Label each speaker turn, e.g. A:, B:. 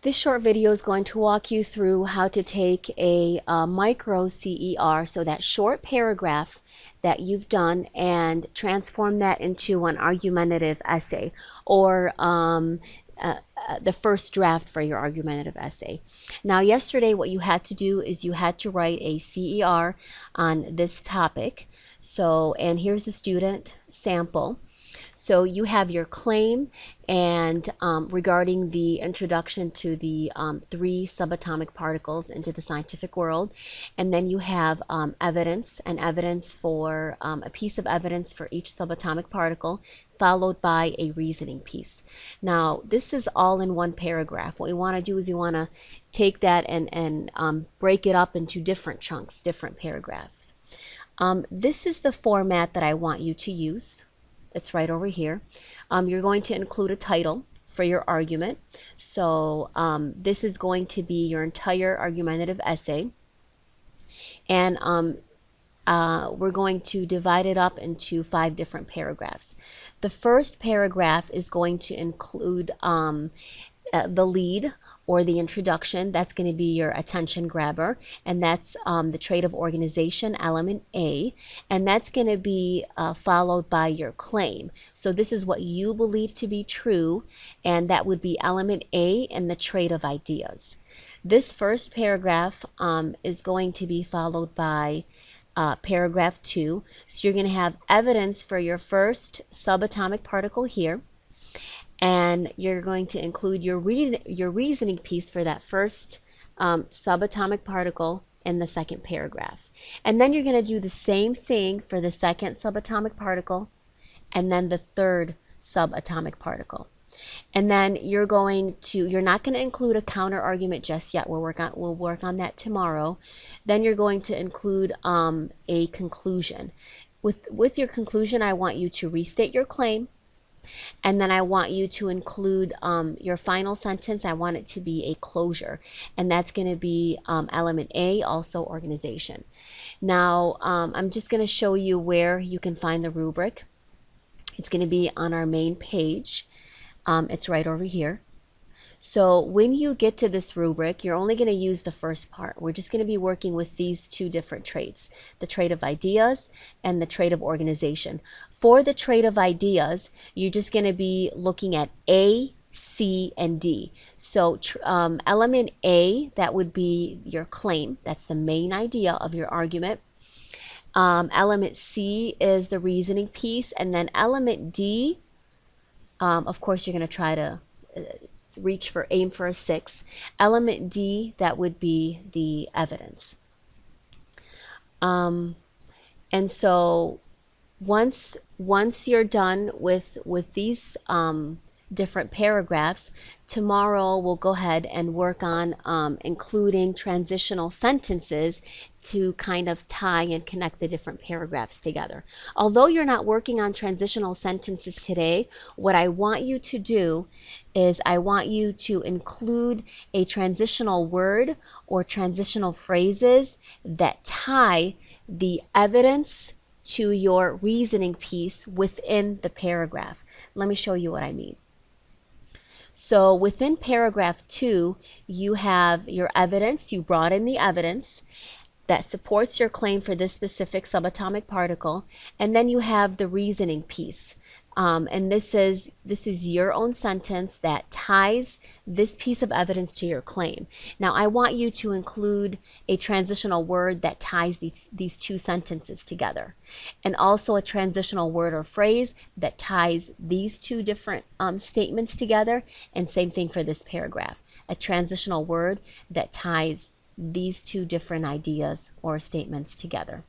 A: This short video is going to walk you through how to take a MicroCER, so that short paragraph that you've done, and transform that into an argumentative essay, or the first draft for your argumentative essay. Now, yesterday what you had to do is you had to write a CER on this topic. So, and here's the student sample. So you have your claim and regarding the introduction to the 3 subatomic particles into the scientific world, and then you have evidence for a piece of evidence for each subatomic particle, followed by a reasoning piece. Now, this is all in one paragraph. What we want to do is we want to take that and break it up into different chunks, different paragraphs. This is the format that I want you to use. It's right over here. You're going to include a title for your argument. So this is going to be your entire argumentative essay. And we're going to divide it up into 5 different paragraphs. The first paragraph is going to include the lead, or the introduction. That's going to be your attention grabber, and that's the trait of organization, element A, and that's going to be followed by your claim. So this is what you believe to be true, and that would be element A and the trait of ideas. This first paragraph is going to be followed by paragraph 2. So you're going to have evidence for your first subatomic particle here, and you're going to include your reasoning piece for that first subatomic particle in the second paragraph. And then you're going to do the same thing for the second subatomic particle, and then the third subatomic particle. And then you're not going to include a counter argument just yet. We'll work on that tomorrow. Then you're going to include a conclusion. With your conclusion, I want you to restate your claim. And then I want you to include your final sentence. I want it to be a closure, and that's going to be element A, also organization. Now, I'm just going to show you where you can find the rubric. It's going to be on our main page. It's right over here. So when you get to this rubric, you're only going to use the first part. We're just going to be working with these 2 different traits, the trait of ideas and the trait of organization. For the trait of ideas, you're just going to be looking at A, C, and D. So element A, that would be your claim. That's the main idea of your argument. Element C is the reasoning piece, and then element D, of course, you're going to try to aim for a 6. Element D, that would be the evidence. And so once you're done with these different paragraphs, tomorrow we'll go ahead and work on including transitional sentences to kind of tie and connect the different paragraphs together. Although you're not working on transitional sentences today, what I want you to do is I want you to include a transitional word or transitional phrases that tie the evidence to your reasoning piece within the paragraph. Let me show you what I mean. So within paragraph 2, you have your evidence. You brought in the evidence that supports your claim for this specific subatomic particle, and then you have the reasoning piece. And this is your own sentence that ties this piece of evidence to your claim. Now, I want you to include a transitional word that ties these 2 sentences together, and also a transitional word or phrase that ties these 2 different statements together, and same thing for this paragraph, a transitional word that ties these 2 different ideas or statements together.